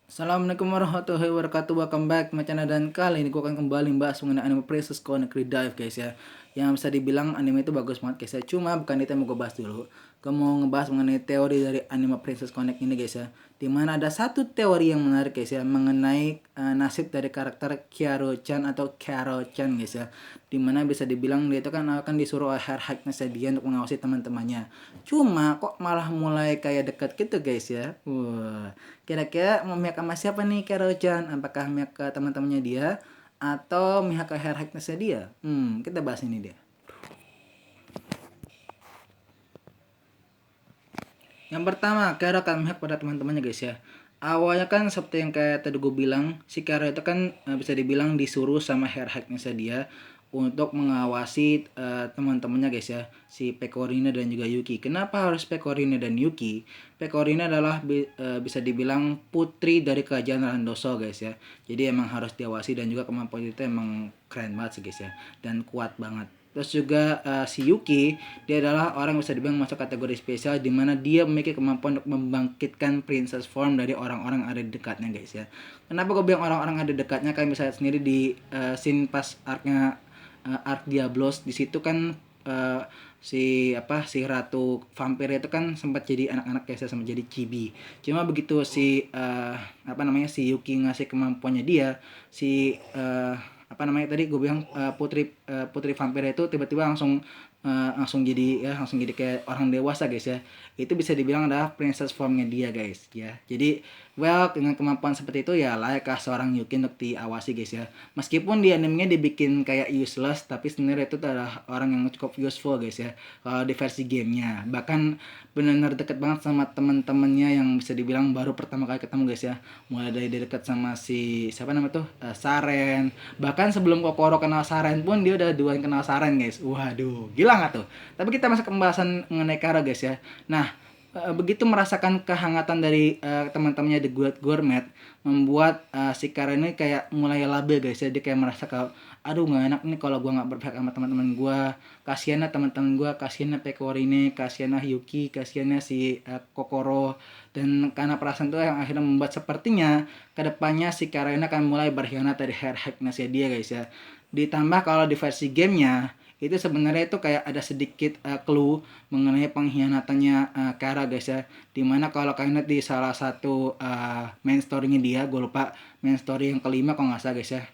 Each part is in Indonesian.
Assalamualaikum warahmatullahi wabarakatuh. Welcome back my channel, dan kali ini gue akan kembali bahas mengenai anime Princess Connect Redive guys ya. Yang bisa dibilang anime itu bagus banget guys ya. Cuma bukan itu yang mau gue bahas dulu. Gue mau ngebahas mengenai teori dari anime Princess Connect ini guys ya. Dimana ada satu teori yang menarik guys ya, mengenai nasib dari karakter Kiaro-chan atau Karo-chan guys ya. Dimana bisa dibilang dia itu kan akan disuruh oleh Hair Highness dia untuk mengawasi teman-temannya. Cuma kok malah mulai kayak dekat gitu guys ya. Kira-kira mau memihak sama siapa nih Karo-chan? Apakah memihak ke teman-temannya dia atau memihak ke Hair Highness dia? Kita bahas ini dia. Yang pertama, Kara akan memihak pada teman-temannya guys ya. Awalnya kan seperti yang kayak tadi gue bilang, si Kara itu kan bisa dibilang disuruh sama Hair Highness dia untuk mengawasi teman-temannya guys ya, si Pecorino dan juga Yuki. Kenapa harus Pecorino dan Yuki? Pecorino adalah bisa dibilang putri dari kerajaan Randoso guys ya. Jadi emang harus diawasi, dan juga kemampuan itu emang keren banget sih guys ya, dan kuat banget. Terus juga si Yuki, dia adalah orang yang bisa dibilang masuk kategori spesial, di mana dia memiliki kemampuan untuk membangkitkan princess form dari orang-orang ada di dekatnya guys ya. Kenapa gue bilang orang-orang ada di dekatnya? Kalian bisa lihat sendiri di scene pas arc-nya Arc Diablos. Di situ kan si ratu vampir itu kan sempat jadi anak-anak guys ya, sempat jadi chibi. Cuma begitu si Yuki ngasih kemampuannya dia, tadi gue bilang putri vampir itu tiba-tiba langsung jadi kayak orang dewasa guys ya. Itu bisa dibilang adalah princess formnya dia guys ya. Jadi dengan kemampuan seperti itu ya layakkah seorang Yuki untuk diawasi guys ya. Meskipun di animenya dibikin kayak useless, tapi sebenarnya itu adalah orang yang cukup useful guys ya kalau di versi gamenya. Bahkan benar-benar deket banget sama teman-temannya yang bisa dibilang baru pertama kali ketemu guys ya. Mulai dari dia deket sama si siapa namanya tuh, Saren. Bahkan sebelum Kokoro kenal Saren pun dia udah duluan kenal Saren guys. Waduh, gila nggak tuh? Tapi kita masuk ke pembahasan mengenai Kara guys ya. Nah, begitu merasakan kehangatan dari teman-temannya The Good Gourmet, membuat si Kara ini kayak mulai labil guys ya. Dia kayak merasa kalau aduh nggak enak nih kalau gue nggak berpihak sama teman-teman gue. Kasiannya teman-teman gue, kasiannya Pecorine, kasiannya Yuki, kasiannya si Kokoro. Dan karena perasaan itu yang akhirnya membuat sepertinya kedepannya si Kara ini akan mulai berkhianat dari Hair Highness dia guys ya. Ditambah kalau di versi gamenya itu sebenarnya itu kayak ada sedikit clue mengenai pengkhianatannya Kara guys ya. Dimana kalau kalian lihat di salah satu main story-nya dia, gue lupa main story yang kelima kalau nggak salah guys ya.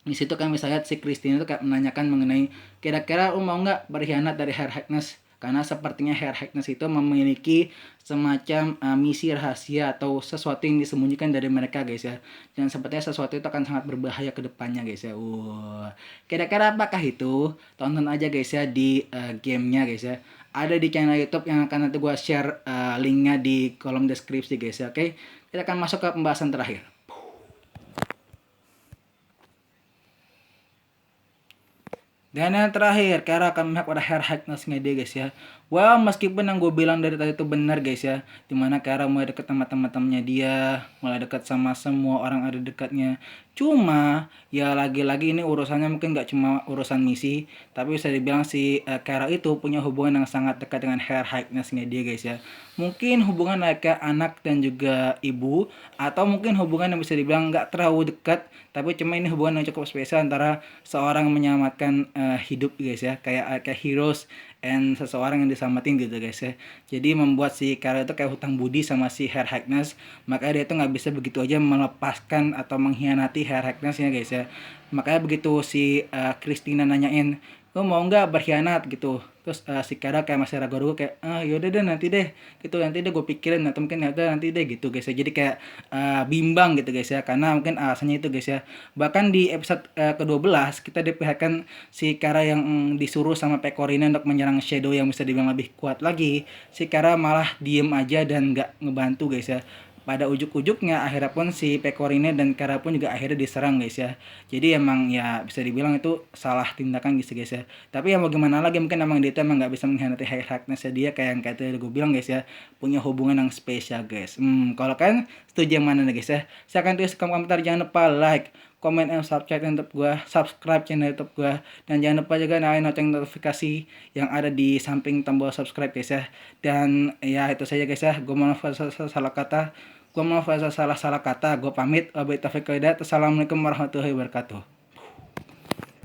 Di situ kan misalnya si Christine itu kayak menanyakan mengenai kira-kira mau nggak berkhianat dari Hair Highness, karena sepertinya Hair Highness itu memiliki semacam misi rahasia atau sesuatu yang disembunyikan dari mereka guys ya, dan sepertinya sesuatu itu akan sangat berbahaya ke depannya guys ya. Kira-kira apakah itu? Tonton aja guys ya di gamenya guys ya, ada di channel YouTube yang akan nanti gue share linknya di kolom deskripsi guys ya. Oke, kita akan masuk ke pembahasan terakhir. Dan yang terakhir, Kara akan memihak pada Hair Highness-nya dia guys ya. Well, meskipun yang gue bilang dari tadi itu benar guys ya, dimana Kara mulai deket sama teman-temannya dia, mulai deket sama semua orang ada dekatnya. Cuma ya lagi-lagi ini urusannya mungkin gak cuma urusan misi, tapi bisa dibilang si Kara itu punya hubungan yang sangat dekat dengan Hair Highness-nya dia guys ya. Mungkin hubungan kayak anak dan juga ibu, atau mungkin hubungan yang bisa dibilang gak terlalu dekat, tapi cuma ini hubungan yang cukup spesial antara seorang yang menyelamatkan hidup guys ya, kayak heroes and seseorang yang diselamatin gitu guys ya. Jadi membuat si Kara itu kayak hutang budi sama si Hair Highness, makanya dia itu nggak bisa begitu aja melepaskan atau mengkhianati Hair Highness ya guys ya. Makanya begitu si Christina nanyain, lo mau nggak berkhianat gitu, terus si Kara kayak masih ragu-ragu kayak yaudah deh nanti deh gitu, nanti deh gue pikirin, atau mungkin yaudah nanti deh gitu guys ya. Jadi kayak bimbang gitu guys ya, karena mungkin alasannya itu guys ya. Bahkan di episode ke-12 kita diperlihatkan si Kara yang disuruh sama Pecorine untuk menyerang Shadow yang bisa dibilang lebih kuat lagi, si Kara malah diem aja dan nggak ngebantu guys ya. Pada ujuk-ujuknya akhirnya pun si Pecorine dan Kara pun juga akhirnya diserang guys ya. Jadi emang ya bisa dibilang itu salah tindakan gitu guys ya. Tapi ya mau gimana lagi, mungkin emang dia tuh emang nggak bisa mengkhianati Hair Highness dia, kayak yang tadi gue bilang guys ya, punya hubungan yang spesial guys. Kalau kalian setuju yang mana nih guys ya, silahkan tulis di komentar. Jangan lupa like, komen, dan subscribe channel YouTube gue, dan jangan lupa juga nyalain lonceng notifikasi yang ada di samping tombol subscribe guys ya. Dan ya itu saja guys ya, gue mohon salah kata, Gua mau salah-salah kata, gua pamit. Wabillahi taufiq wal hidayah. Assalamualaikum warahmatullahi wabarakatuh.